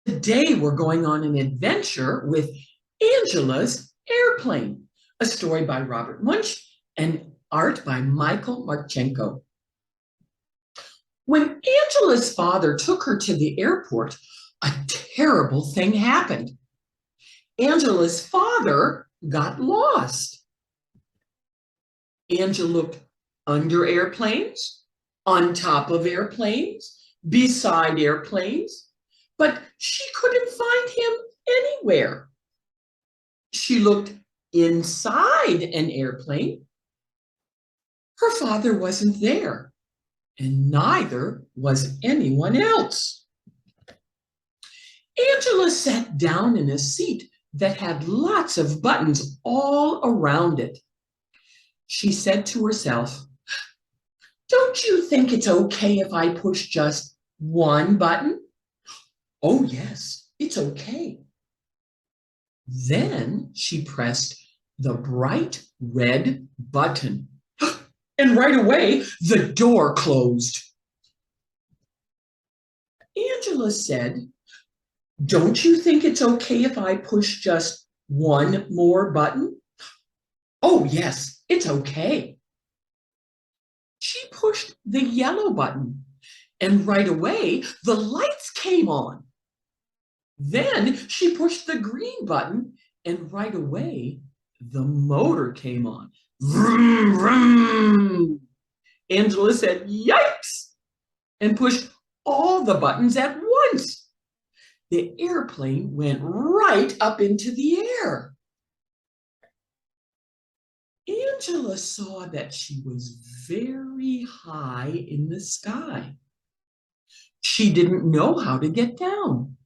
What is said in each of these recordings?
Today we're going on an adventure with Angela's Airplane, a story by Robert Munsch and art by Michel Martchenko. When Angela's father took her to the airport, a terrible thing happened. Angela's father got lost. Angela looked under airplanes, on top of airplanes, beside airplanes, but she couldn't find him anywhere. She looked inside an airplane. Her father wasn't there, and neither was anyone else. Angela sat down in a seat that had lots of buttons all around it. She said to herself, "Don't you think it's okay if I push just one button?" "Oh, yes, it's okay." Then she pressed the bright red button, and right away the door closed. Angela said, "Don't you think it's okay if I push just one more button?" "Oh, yes, it's okay." She pushed the yellow button, and right away the lights came on. Then she pushed the green button, and right away the motor came on. Vroom, vroom. Angela said, "Yikes!" and pushed all the buttons at once. The airplane went right up into the air. Angela saw that she was very high in the sky. She didn't know how to get down.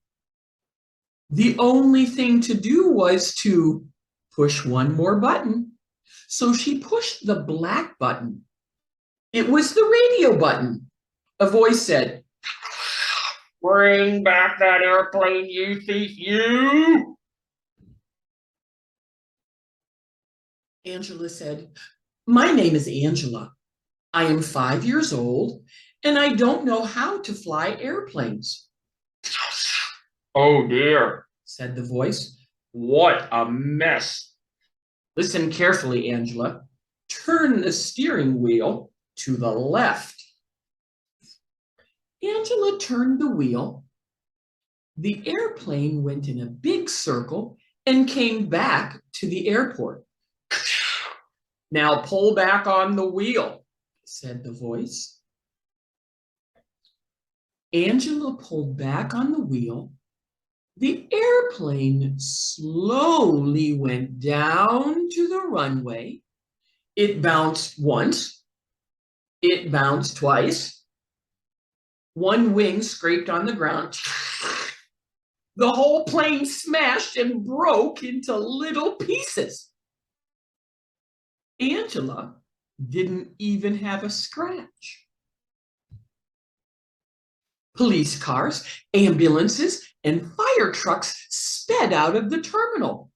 The only thing to do was to push one more button. So she pushed the black button. It was the radio button. A voice said, "Bring back that airplane, you thief, you!" Angela said, "My name is Angela. I am 5 years old, and I don't know how to fly airplanes." "Oh dear," said the voice. "What a mess." "Listen carefully, Angela. Turn the steering wheel to the left." Angela turned the wheel. The airplane went in a big circle and came back to the airport. "Now pull back on the wheel," said the voice. Angela pulled back on the wheel. The airplane slowly went down to the runway. It bounced once. It bounced twice. One wing scraped on the ground. The whole plane smashed and broke into little pieces. Angela didn't even have a scratch. Police cars, ambulances, and fire trucks sped out of the terminal.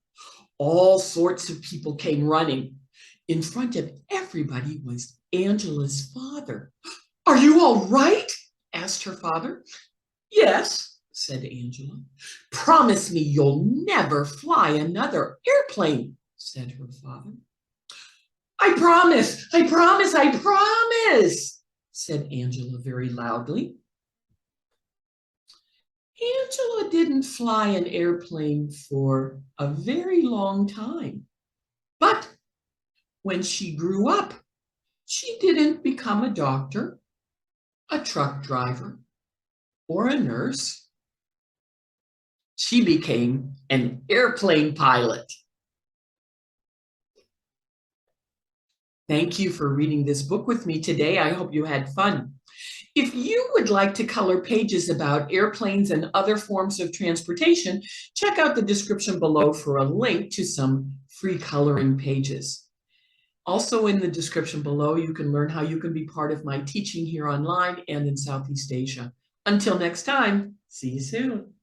All sorts of people came running. In front of everybody was Angela's father. "Are you all right?" asked her father. "Yes," said Angela. "Promise me you'll never fly another airplane," said her father. "I promise, I promise, I promise," said Angela very loudly. Angela didn't fly an airplane for a very long time. But when she grew up, she didn't become a doctor, a truck driver, or a nurse. She became an airplane pilot. Thank you for reading this book with me today. I hope you had fun. If you would like to color pages about airplanes and other forms of transportation, check out the description below for a link to some free coloring pages. Also in the description below, you can learn how you can be part of my teaching here online and in Southeast Asia. Until next time, see you soon.